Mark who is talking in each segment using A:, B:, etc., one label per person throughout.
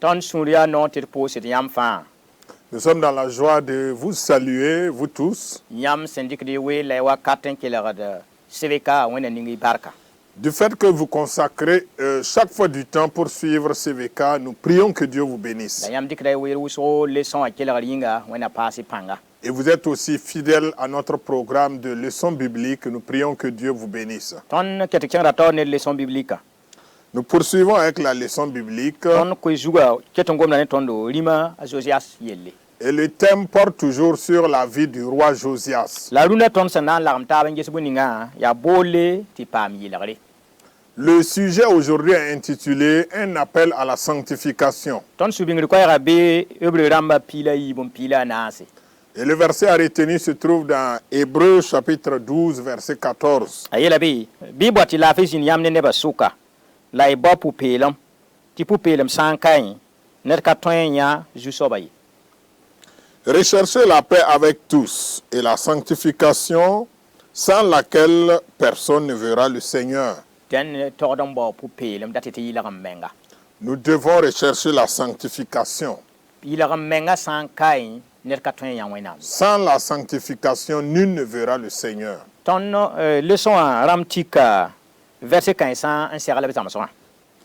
A: Nous sommes dans la joie de vous saluer, vous tous. Du fait que vous consacrez chaque fois du temps pour suivre CVK, nous prions que Dieu vous bénisse. Et vous êtes aussi fidèles à notre programme de leçons bibliques. Nous prions que Dieu vous bénisse. Nous poursuivons avec la leçon biblique. Et le thème porte toujours sur la vie du roi Josias. Le sujet aujourd'hui est intitulé « Un appel à la sanctification ». Et le verset à retenir se trouve dans Hébreux chapitre 12, verset 14. Recherchez la paix avec tous et la sanctification sans laquelle personne ne verra le Seigneur. Nous devons rechercher la sanctification. Sans la sanctification, nul ne verra le Seigneur.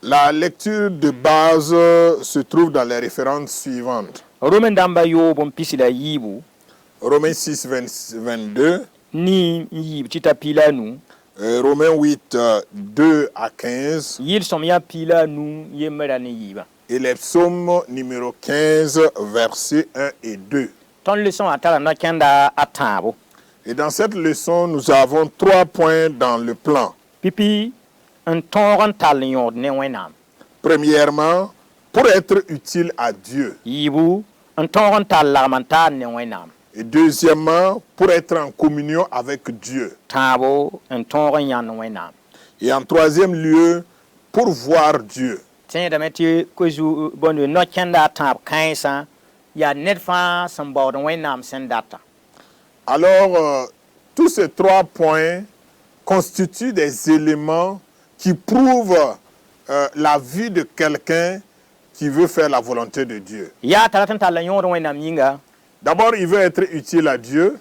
A: La lecture de base se trouve dans les références suivantes. Romains 6, 22. Romains 8, 2 à 15. Et les psaumes numéro 15, versets 1 et 2. Et dans cette leçon, nous avons 3 points dans le plan. Premièrement, pour être utile à Dieu. Et deuxièmement, pour être en communion avec Dieu. Et en troisième lieu, pour voir Dieu. Alors, tous ces 3 points constituent des éléments qui prouvent la vie de quelqu'un qui veut faire la volonté de Dieu. D'abord, il veut être utile à Dieu.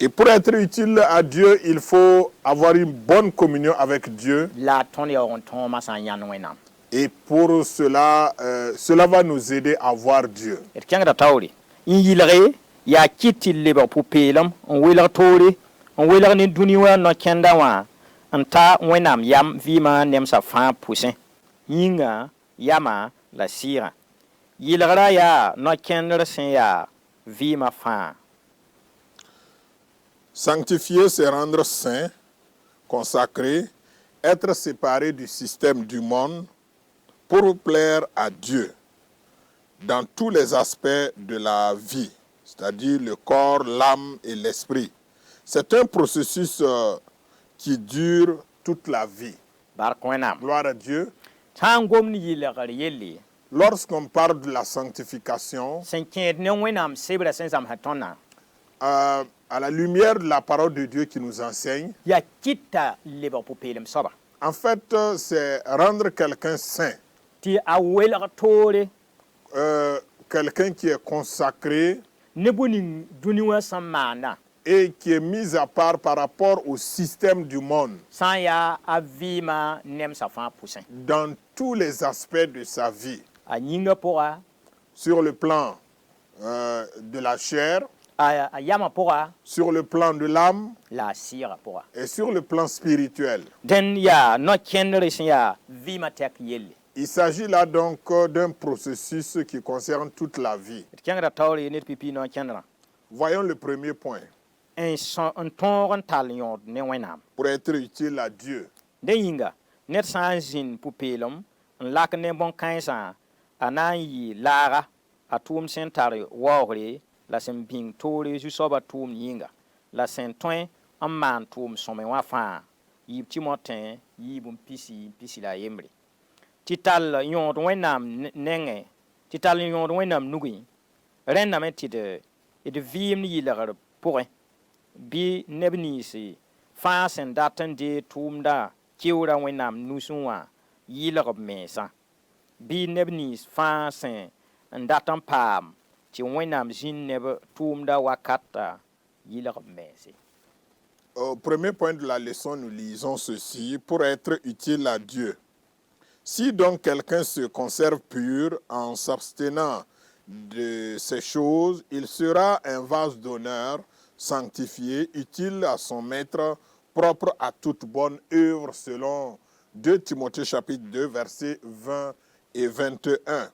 A: Et pour être utile à Dieu, il faut avoir une bonne communion avec Dieu. Et pour cela, cela va nous aider à voir Dieu. Sanctifier, c'est rendre saint, consacré, être séparé du système du monde pour plaire à Dieu dans tous les aspects de la vie, c'est-à-dire le corps, l'âme et l'esprit. C'est un processus qui dure toute la vie. Gloire à Dieu. Lorsqu'on parle de la sanctification, à la lumière de la parole de Dieu qui nous enseigne, en fait, c'est rendre quelqu'un saint. Quelqu'un qui est consacré et qui est mis à part par rapport au système du monde dans tous les aspects de sa vie, sur le plan de la chair, sur le plan de l'âme et sur le plan spirituel. Il s'agit là donc d'un processus qui concerne toute la vie. Voyons le premier point. Pour être utile à Dieu.
B: La sen ping tore ju soba tum yinga la sen toin amman tum some wa fa yi timotin yi bum pisi la yembre tital yon wenam nenge tital yon wenam nugi renna meti de vim ni la pour bi nebni si fa sen daten de tum da keoora wẽnnaam nusẽ wã yɩlg b mensã bɩ neb nins fãa sẽn n dat n paam tɩ wẽnnaam zĩnd neb tʋʋmda wakata yɩlg b mense.
A: Au premier point de la leçon, nous lisons ceci: pour être utile à Dieu. Si donc quelqu'un se conserve pur en s'abstenant de ces choses, il sera un vase d'honneur, sanctifié, utile à son maître, propre à toute bonne œuvre, selon 2 Timothée chapitre 2, versets 20 et 21.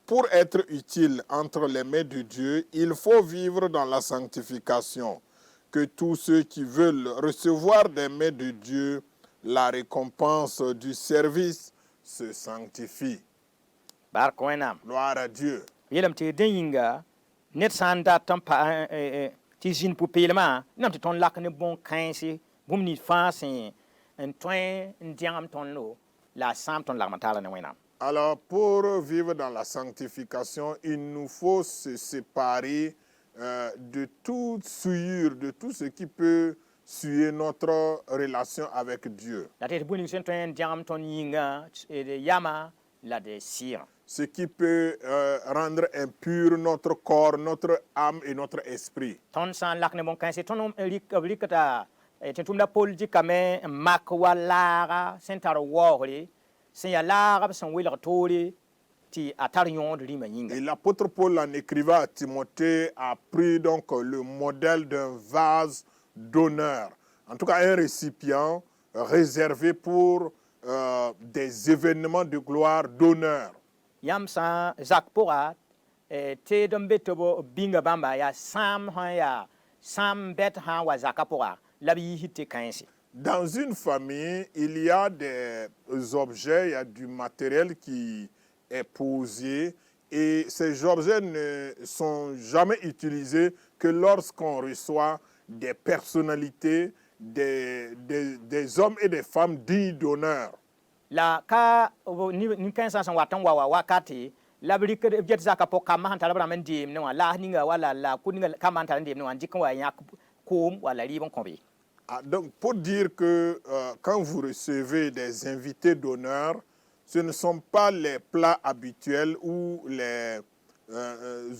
A: Pour être utile entre les mains de Dieu, il faut vivre dans la sanctification. Que tous ceux qui veulent recevoir des mains de Dieu la récompense du service se sanctifient.
B: Bark wẽnnaam.
A: Gloire à Dieu.
B: Yeelame tɩ dẽ yĩnga ned sã n dat n pa tɩ zĩnd pʋ-peelmã nam tɩ tõnd lak ne bõn-kãense bũmb nins fãa sẽn n tõe n dẽgem tõndo la a sãam tõnd lagm n taara ne wẽnnaam.
A: Alors, pour vivre dans la sanctification, il nous faut se séparer de toute souillure, de tout ce qui peut souiller notre relation avec Dieu.
B: La tɩ bũmb ning sẽn tõe n dẽgem tõnd yĩnga d yama la d sɩɩgã.
A: Ce qui peut rendre impur notre corps, notre âme et notre esprit.
B: Tõnd sã n lak ne bõn-kãense tõnd b rɩkda tɩ tʋmda pol dɩkame n mak wa laaga sẽn tar waoogre sẽn yaa laagb sẽn welg toore tɩ a tar yõod rĩmã yĩnga.
A: Et l'apôtre Paul, en écrivant à Timothée, a pris donc le modèle d'un vase d'honneur. En tout cas, un récipient réservé pour des événements de gloire, d'honneur.
B: Yãmb sã zak pʋga teed n be tɩ b bĩnga bãmba yaa sãam sã n yaa sãam bɛt sã n wa zakã pʋga la b yiisd tɩ kãense.
A: Dans une famille, il y a des objets, il y a du matériel qui est posé et ces objets ne sont jamais utilisés que lorsqu'on reçoit des personnalités, des hommes et des femmes dignes d'honneur.
B: La ka nin-kãensã sẽn wat n wa wakate la b rɩkd b get zakã pʋg kambã sẽn tar b rãmb n deem ne wã laas ninga wala la kʋd ninga kambã sẽn tar n deem ne wã n dɩk n wa yãk koom wala rɩɩb n kõbe.
A: Donc, pour dire que quand vous recevez des invités d'honneur, ce ne sont pas les plats habituels ou les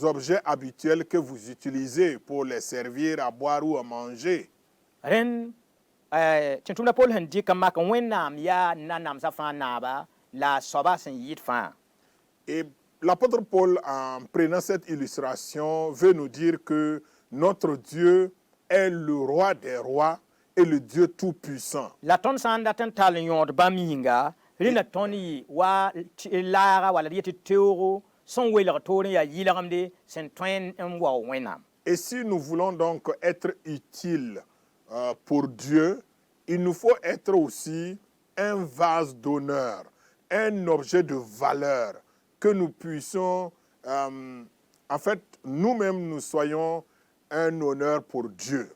A: objets habituels que vous utilisez pour les servir à boire ou à manger.
B: Rẽnd tɩ tʋmda pol sẽn dɩk n mak wẽnnaam yaa na namsã fãa naaba la soaba sẽn yɩɩd fãa.
A: Et l'apôtre Paul, en prenant cette illustration, veut nous dire que notre Dieu est le roi des rois et le Dieu tout-puissant.
B: La tõnd sã n dat n tall n yõod bãmb yĩnga rẽnda tõnd yɩ wa laaga wala d yetɩ teoogo sẽn welg toor n yaa yɩlgemde sẽn tõe n wao wẽnnaam.
A: Et si nous voulons donc être utiles pour Dieu, il nous faut être aussi un vase d'honneur, un objet de valeur, que nous puissions, en fait, nous-mêmes, nous soyons un honneur pour Dieu.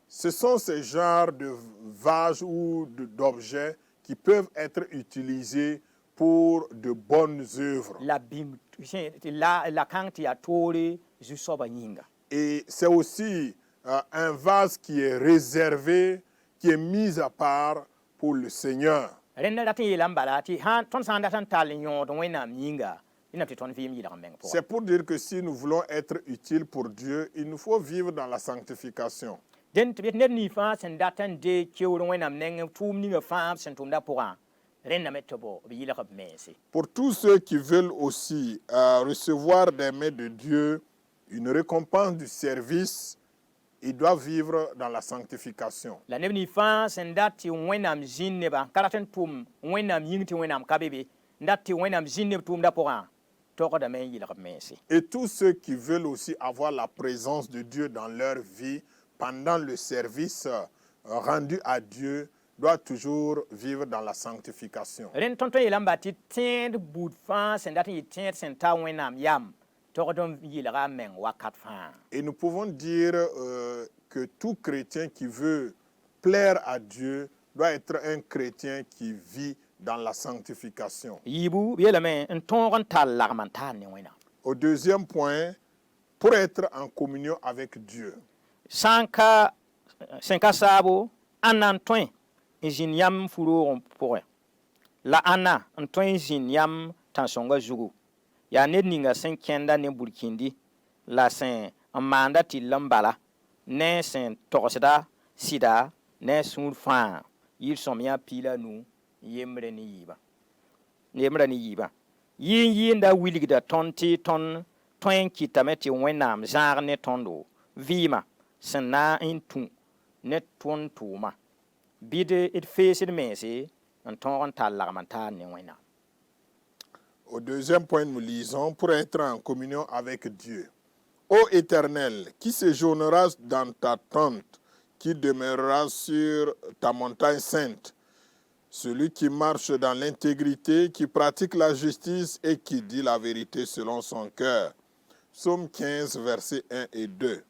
A: Ce sont ces genres de vases ou d'objets qui peuvent être utilisés pour de bonnes œuvres. Et c'est aussi un vase qui est réservé, qui est mis à part pour le Seigneur. C'est pour dire que si nous voulons être utiles pour Dieu, il nous faut vivre dans la sanctification. Pour tous ceux qui veulent aussi recevoir des mains de Dieu une récompense du service, ils doivent vivre dans la sanctification. Et tous ceux qui veulent aussi avoir la présence de Dieu dans leur vie pendant le service rendu à Dieu doivent toujours vivre dans la sanctification. Et nous pouvons dire que tout chrétien qui veut plaire à Dieu doit être un chrétien qui vit dans la sanctification. Au deuxième point, pour être en communion avec Dieu.
B: Sanka sabo anan toin izin yam furo pour la ana antoin zin yam tansonga zugu ya ned ninga sen kenda ne burkindi la sen amanda tilambala ne sen torsda sida ne sun fa yir somya pila nu yemre ni yiba yin da wiligda tonti ton toin kitameti wenam zar ne tondo vima sen na intu ne ton tuma bide it face mesi en ton tal l'armanta ne wenam.
A: Au deuxième point, nous lisons pour être en communion avec Dieu. Ô Éternel, qui séjournera dans ta tente, qui demeurera sur ta montagne sainte, celui qui marche dans l'intégrité, qui pratique la justice et qui dit la vérité selon son cœur. Psaume 15, versets 1 et 2.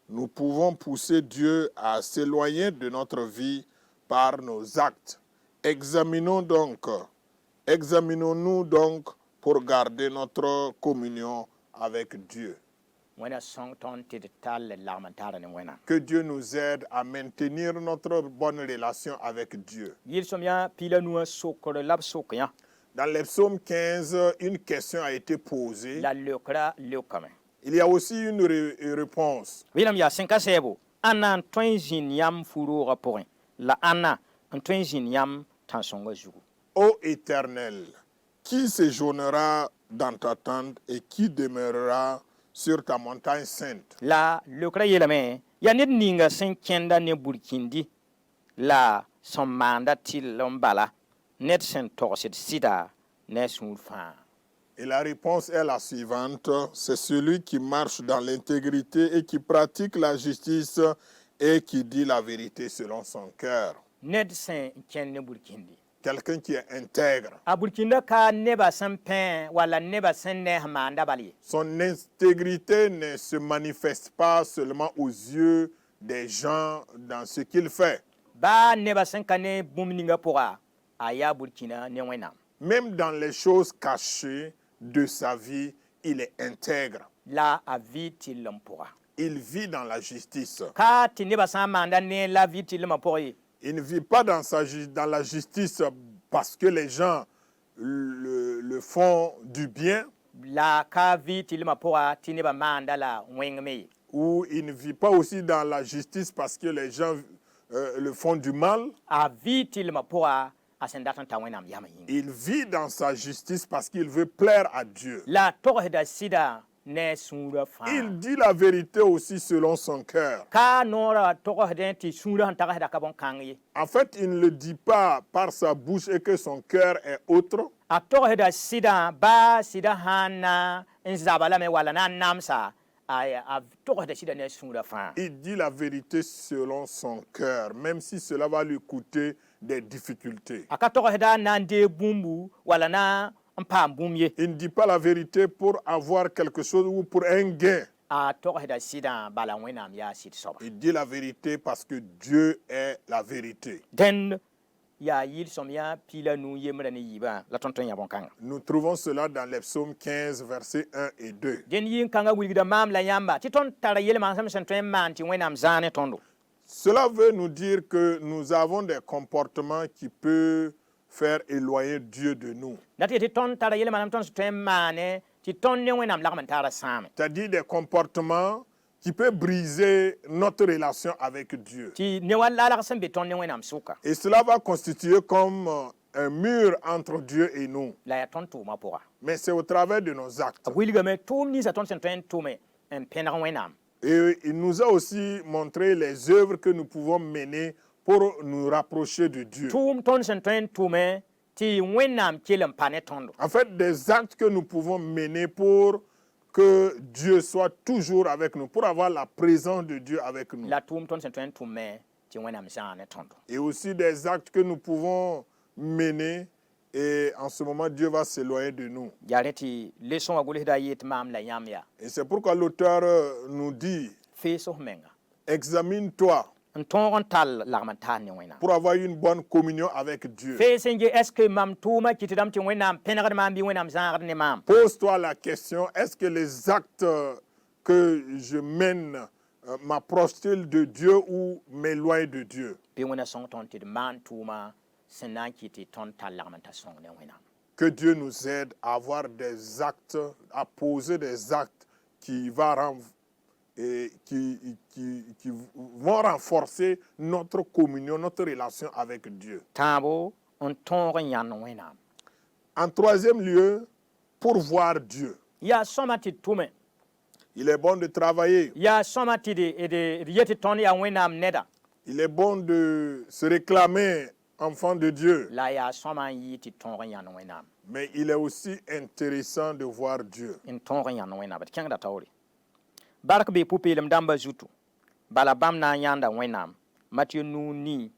A: Nous pouvons pousser Dieu à s'éloigner de notre vie par nos actes. Examinons-nous donc pour garder notre communion avec Dieu. Que Dieu nous aide à maintenir notre bonne relation avec Dieu. Dans les psaumes 15, une question a été posée. Il y a aussi une réponse. Ô Éternel, qui séjournera dans ta tente et qui demeurera sur ta montagne sainte?
B: La lokra yelame ya ned ninga sen kenda ne burkindi la son manda til lombala net sen torsit sida ne sunfa.
A: Et la réponse est la suivante, c'est celui qui marche dans l'intégrité et qui pratique la justice et qui dit la vérité selon son cœur.
B: Ned sen ken ne burkindi.
A: Quelqu'un qui est intègre. Son intégrité ne se manifeste pas seulement aux yeux des gens dans ce qu'il fait. Même dans les choses cachées de sa vie, il est intègre. Il vit dans la justice. Il ne vit pas dans la justice parce que les gens le font du bien. Ou il ne vit pas aussi dans la justice parce que les gens le font du mal. Il vit dans sa justice parce qu'il veut plaire à Dieu. Il dit la vérité aussi selon son cœur. En fait, il ne le dit pas par sa bouche et que son cœur est autre. Il dit la vérité selon son cœur, même si cela va lui coûter des difficultés. Il ne dit pas la vérité pour avoir quelque chose ou pour un gain. Il dit la vérité parce que Dieu est la vérité. Nous trouvons cela dans les psaumes 15, versets 1 et 2. Cela veut nous dire que nous avons des comportements qui peuvent faire éloigner Dieu de nous. C'est-à-dire des comportements qui peuvent briser notre relation avec Dieu. Et cela va constituer comme un mur entre Dieu et nous. Mais c'est au travers de nos actes. Et il nous a aussi montré les œuvres que nous pouvons mener pour nous rapprocher de Dieu. En fait, des actes que nous pouvons mener pour que Dieu soit toujours avec nous, pour avoir la présence de Dieu avec nous. Et aussi des actes que nous pouvons mener et en ce moment Dieu va s'éloigner de nous. Et c'est pourquoi l'auteur nous dit, examine-toi pour avoir une bonne communion avec Dieu. Pose-toi la question, est-ce que les actes que je mène m'approche-t-il de Dieu ou m'éloigne de Dieu?
B: Bɩ wẽna sõng tõnd tɩ d maan tʋʋma sẽn na n kɩ tɩ tõnd tar lagm n tar sõng ne wẽnnaam.
A: Que Dieu nous aide à avoir des actes, à poser des actes qui vont renforcer notre communion, notre relation avec Dieu.
B: Tãabo n tõog n yãnd wẽnnaam.
A: En troisième lieu, pour voir Dieu.
B: Yaa sõma tɩ d tʋme.
A: Il est bon de travailler.
B: Yaa sõma tɩ d yet tɩ tõnd yaa wẽnnaam neda.
A: Il est bon de se réclamer enfant de Dieu.
B: La yaa sõma n yɩ tɩ tõog n yãnd wẽnnaam.
A: Mais il est aussi intéressant de voir Dieu.
B: N tõog n yãnd wẽnnaam. D kẽngda taoore. Bark bɩ pʋ-peelem dãmbã zutu. Bala bãmb na n yãnda wẽnnaam. Matiyo 9:9.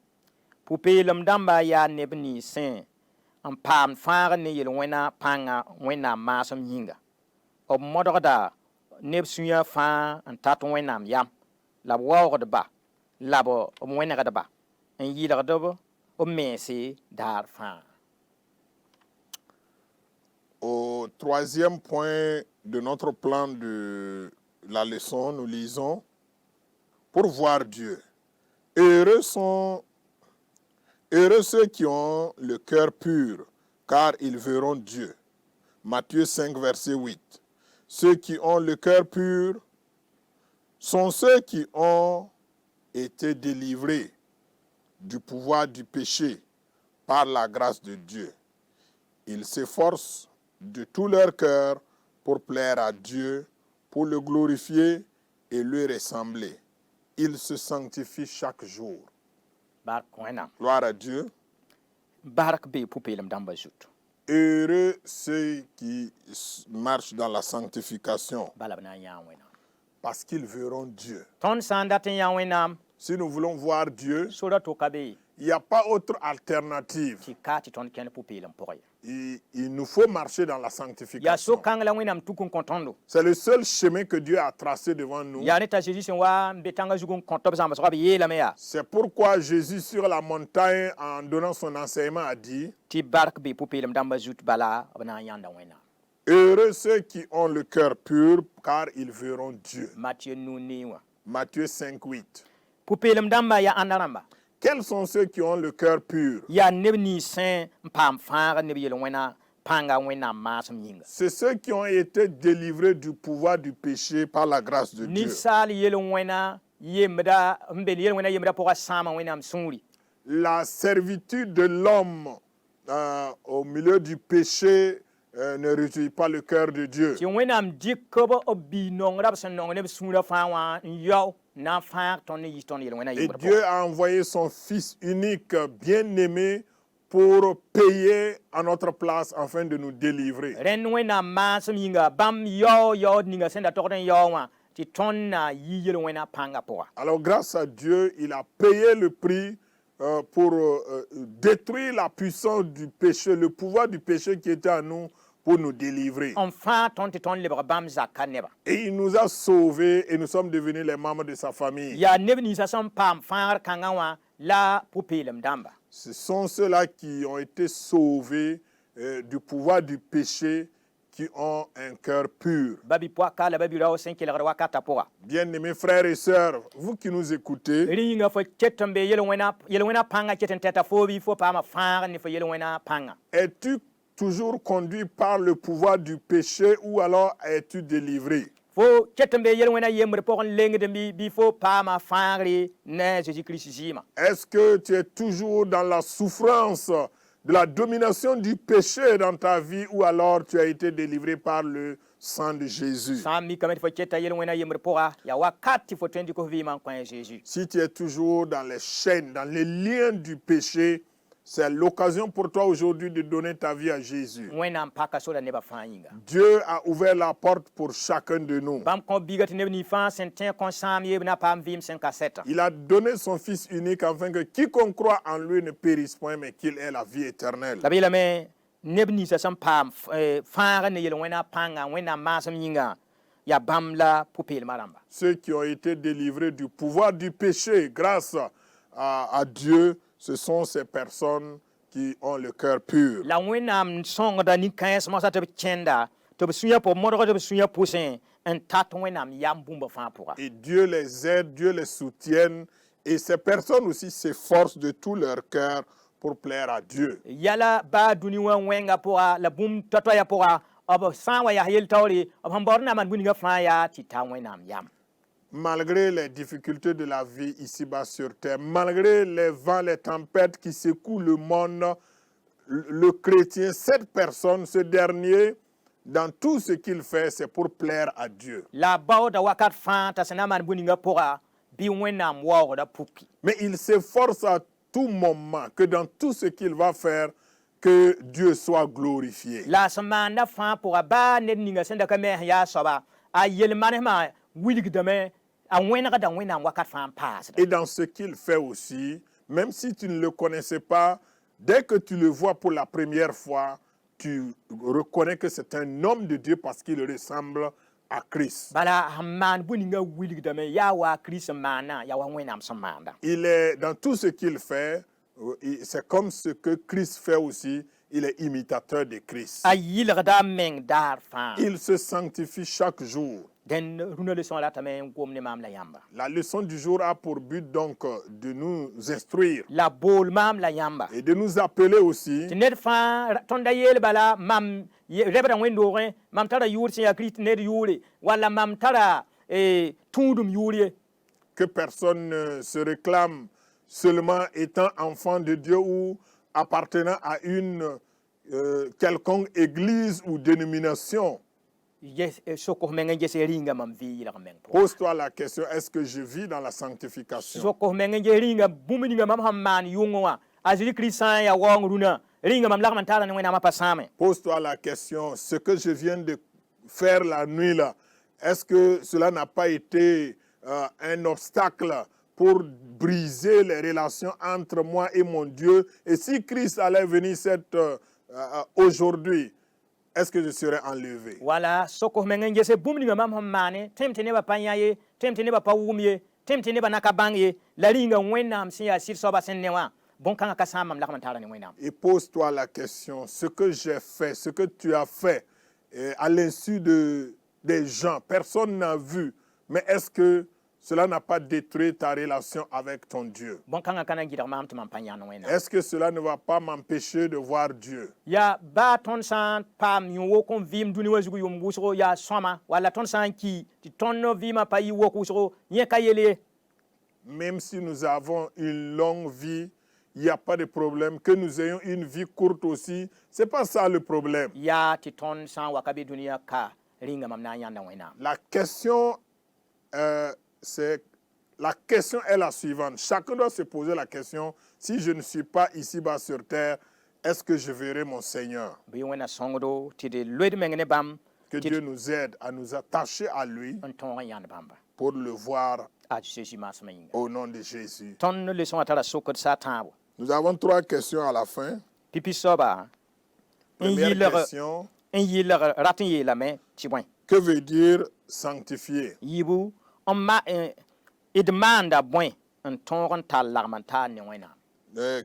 B: Pʋ-peelem dãmbã yaa neb ninsẽ n paam fãag ne yel-wẽna pãnga wẽnnaam maasem yĩnga. B modgda neb sũyã fãa n tat wẽnnaam yam. La b waoogdba la b wẽnegdba n yɩlgdb b mense daar fãa.
A: Au troisième point de notre plan de la leçon, nous lisons, pour voir Dieu. Heureux ceux qui ont le cœur pur, car ils verront Dieu. Matthieu 5, verset 8. Ceux qui ont le cœur pur sont ceux qui ont été délivrés du pouvoir du péché par la grâce de Dieu. Ils s'efforcent de tout leur cœur pour plaire à Dieu, pour le glorifier et lui ressembler. Ils se sanctifient chaque jour.
B: Bark wẽnnaam.
A: Gloire à Dieu.
B: Bark bɩ pʋ-peelem dãmbã zutu.
A: Heureux ceux qui marchent dans la sanctification,
B: Bala b na n yãa wẽnnaam.
A: parce qu'ils verront Dieu.
B: Tõnd sã n dat n yã wẽnnaam,
A: Si nous voulons voir Dieu,
B: sora tʋka be
A: il n'y a pas autre alternative.
B: tɩ ka tɩ tõnd kẽnd pʋ-peelem pʋgẽ.
A: Il nous faut marcher dans la
B: Yaa
A: sanctification.
B: so-kãng la wẽnnaam tuk n kõ tõndo.
A: C'est le seul chemin que Dieu a tracé devant nous.
B: Yaa ne t'a Zeezi sẽn wa n be tãngã zug n kõ tɩ b zãmsgã b yeelame yaa
A: C'est pourquoi Jésus, sur la montagne, en donnant son enseignement, a dit,
B: tɩ bark bɩ pʋ-peelem dãmbã zut bala b na n yãnda wẽnnaam.
A: heureux ceux qui ont le cœur pur, car ils verront Dieu.
B: Matiyo 9:9 wã.
A: Matthieu 5, 8.
B: Pʋ-peelem dãmbã yaa ãnda rãmba.
A: Quels sont ceux qui ont le cœur pur?
B: Yaa neb ninsẽ n paam fãag neb yel-wẽna pãnga wẽnnaam maasem yĩnga.
A: C'est ceux qui ont été délivrés du pouvoir du péché par la grâce de Dieu.
B: Ninsaal yel-wẽna yembda n be yel-wẽna yembda pʋgã sãama wẽnnaam sũuri.
A: La servitude de l'homme au milieu du péché ne réjouit pas le cœur de Dieu.
B: Tɩ wẽnnaam dɩk b b bii-nongrã b sẽn nong neb sũurã fãa wã n yao na n fãag tõnd ne yis tõnd yel-wẽna
A: Et
B: yembr
A: Dieu
B: pʋgã.
A: a envoyé son Fils unique, bien-aimé, pour payer à notre place afin de nous délivrer.
B: Rẽnd wẽnnaam maasem yĩnga bãmb yaood ninga sẽn da togd n yao wã tɩ tõnd na yi yel-wẽna pãnga pʋga.
A: Alors grâce à Dieu, il a payé le prix pour détruire la puissance du péché, le pouvoir du péché qui était en nous, pour nous délivrer.
B: n fãa tõnd tɩ tõnd lebg bãmb zakã neba.
A: Et il nous a sauvés et nous sommes devenus les membres de sa famille.
B: Yaa neb ninsã sẽn paam fãagr kãngã wã la pʋ-peelem dãmba.
A: Ce sont ceux-là qui ont été sauvés du pouvoir du péché, qui ont un cœur pur.
B: Babi poaka la babi rao sẽn kelgd wakata pʋga.
A: Bien-aimés frères et sœurs, vous qui nous écoutez,
B: Rẽ yĩnga fo ket n be yel-wẽna pãngã ket n tɛta fo bɩ fo paama fãag ne fo yel-wẽna pãngã.
A: es-tu toujours conduit par le pouvoir du péché ou alors es-tu délivré?
B: Fo ket n be yel-wẽna yembr pʋgẽ lengd bɩ fo paama fãagre ne Jésus-Christ zɩɩmã.
A: Est-ce que tu es toujours dans la souffrance de la domination du péché dans ta vie ou alors tu as été délivré par le sang de Jésus?
B: Sã n mikame tɩ fo keta yel-wẽna yembr pʋga yaa wakat tɩ fo tõe n dɩk f vɩɩmã n kõ a Jésus.
A: Si tu es toujours dans les chaînes, dans les liens du péché, c'est l'occasion pour toi aujourd'hui de donner ta vie à Jésus.
B: Wẽnnaam paka soda nebã fãa yĩnga.
A: Dieu a ouvert la porte pour chacun de nous.
B: Bãmb kõ biiga tɩ neb nin fãa sẽn tẽ kõn sãam yeeb na paam vɩɩm sẽn ka sɛta.
A: Il a donné son Fils unique afin que quiconque croit en lui ne périsse point, mais qu'il ait la vie éternelle.
B: La b yeelame neb ninsã sẽn paam fãag ne yel-wẽna pãnga wẽnnaam maasem yĩnga yaa bãmb la pʋ-peelmã rãmba.
A: Ceux qui ont été délivrés du pouvoir du péché grâce à Dieu, ce sont ces personnes qui ont le cœur pur.
B: La wẽnnaam sõngda nin-kãens mosã tɩ b kẽnda tɩ b sũyã pʋ modg tɩ b sũyã pʋsẽ en tat wẽnnaam yam bũmba fãa pʋga.
A: Et Dieu les aide, Dieu les soutienne. Et ces personnes aussi s'efforcent de tout leur cœur pour plaire à Dieu.
B: Yala ba dũni wã wẽnga pʋga la bũmb toa-toaya pʋga b sã n wa yaa yel-taoore b sẽn baood na maan bũnigã fãa yaa tɩ ta wẽnnaam yam.
A: Malgré les difficultés de la vie ici-bas sur terre, malgré les vents, les tempêtes qui secouent le monde, le chrétien, cette personne, ce dernier, dans tout ce qu'il fait, c'est pour plaire à Dieu.
B: La baooda wakat fãa t'a sẽn na maan bũningã pʋga bɩ wẽnnaam waoogda puki.
A: Mais il s'efforce à tout moment que dans tout ce qu'il va faire, que Dieu soit glorifié.
B: La sẽn maanda fãa pʋga baa ned ninga sẽn da ka mees yaa soaba a yel-manesmã wilgdame a wẽnegda wẽnnaam wakat fãa n paasda.
A: Et dans ce qu'il fait aussi, même si tu ne le connaissais pas, dès que tu le vois pour la première fois, tu reconnais que c'est un homme de Dieu parce qu'il ressemble à Christ.
B: Bala sẽn maan bũningã wilgdame yaa wa Kirist n maana yaa wa wẽnnaam sẽn maanda.
A: Il est dans tout ce qu'il fait, c'est comme ce que Christ fait aussi, il est imitateur de Christ.
B: A yɩlgda a meng daar fãa.
A: Il se sanctifie chaque jour.
B: Dẽnd rũnã leçon ratame n gom ne maam la yãmba.
A: La leçon du jour a pour but donc de nous instruire
B: La bool maam la yãmba.
A: et de nous appeler aussi
B: Tɩ ned fãa tõnd da yeel bala mam rebda wẽn-doogẽ mam tara yʋʋr sẽn yaa Kirist ned yʋʋre walla mam tara tũudum yʋʋr ye.
A: que personne ne se réclame seulement étant enfant de Dieu ou appartenant à une quelconque église ou dénomination.
B: Sokos meng n ges rĩnga mam vɩ yɩlg meng pʋgẽ.
A: Pose-toi la question, est-ce que je vis dans la sanctification?
B: Sokos meng n ges rĩnga bũmb ninga mam sẽn maan yʋngẽ wã a Zezi-Kirist sã n yaa waoong rũnã rĩnga mam lagm n taara ne wẽnnaamã pa sãame.
A: Pose-toi la question, ce que je viens de faire la nuit là, est-ce que cela n'a pas été un obstacle pour briser les relations entre moi et mon Dieu? Et si Christ allait venir aujourd'hui, est-ce que je serais enlevé?
B: Wala sokos meng n ges bũmb ninga mam sẽn maane tẽm tɩ nebã pa yã ye tẽm tɩ nebã pa wʋm ye tẽm tɩ nebã na ka bãng ye la rĩnga wẽnnaam sẽn yaa sɩd-soabã sẽn ne wã bõn-kãngã ka sã n mam lagm n taara ne wẽnnaam.
A: Et pose-toi la question, ce que j'ai fait, ce que tu as fait, à l'insu des gens, personne n'a vu, mais est-ce que cela n'a pas détruit ta relation avec ton Dieu?
B: Bõn-kãngã ka na n gɩdg maam tɩ mam pa yãnd wẽnnaam.
A: Est-ce que cela ne va pas m'empêcher de voir Dieu?
B: Ya baa tõnd sã n paam yũ wok n vɩɩm dũni wã zug yʋmb wʋsgo yaa sõma walla tõnd sã n ki tɩ tõnd vɩɩmã pa yɩ wok wʋsgo yẽ ka yel ye.
A: Même si nous avons une longue vie, il n'y a pas de problème. Que nous ayons une vie courte aussi, ce n'est pas ça le problème.
B: Yaa tɩ tõnd sã n wa ka be dũniyã ka rĩnga mam na n yãnda wẽnnaam.
A: La question est la suivante. Chacun doit se poser la question, si je ne suis pas ici-bas sur terre, est-ce que je verrai mon Seigneur?
B: Bɩ wẽnna sõngdo tɩ d loed meng ne bãmb
A: Que Dieu nous aide à nous attacher à lui
B: n tõog n yãnd bãmba.
A: pour le voir
B: A Zeezi maasmã yĩnga.
A: au nom de Jésus.
B: Tõnd leçon wã tara sokd sa tãabo.
A: Nous avons 3 questions à la fin.
B: Pipi soaba n
A: Première question,
B: yɩlg rat n yeelame tɩ bõe.
A: que veut dire sanctifier?
B: Yibu d maanda bõe n tõog n tall lagm n taar ne wẽnnaam.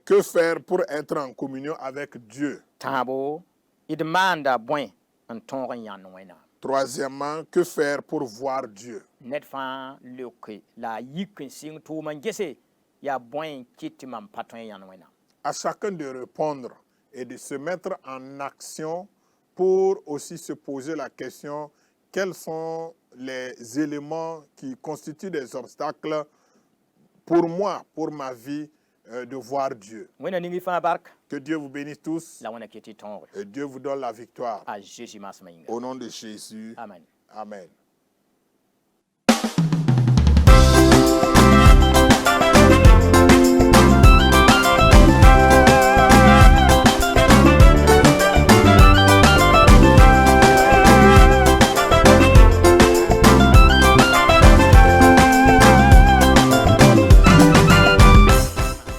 A: Que faire pour être en communion avec Dieu?
B: Tãabo d maanda bõe n tõog n yãnd wẽnnaam.
A: Troisièmement, que faire pour voir Dieu?
B: Ned fãa leoke la a yik n sɩng tʋʋm n gese yaa bõe n kɩt tɩ mam pa tõe n yãnd wẽnnaam.
A: À chacun de répondre et de se mettre en action pour aussi se poser la question, quels sont les éléments qui constituent des obstacles pour moi, pour ma vie, de voir Dieu.
B: Wẽnna ning y fãa bark
A: Que Dieu vous bénisse tous
B: la wẽnna ket y tõoge.
A: et Dieu vous donne la victoire.
B: A Zeezi maasmã yĩnga.
A: Au nom de Jésus.
B: Amen.
A: Amen.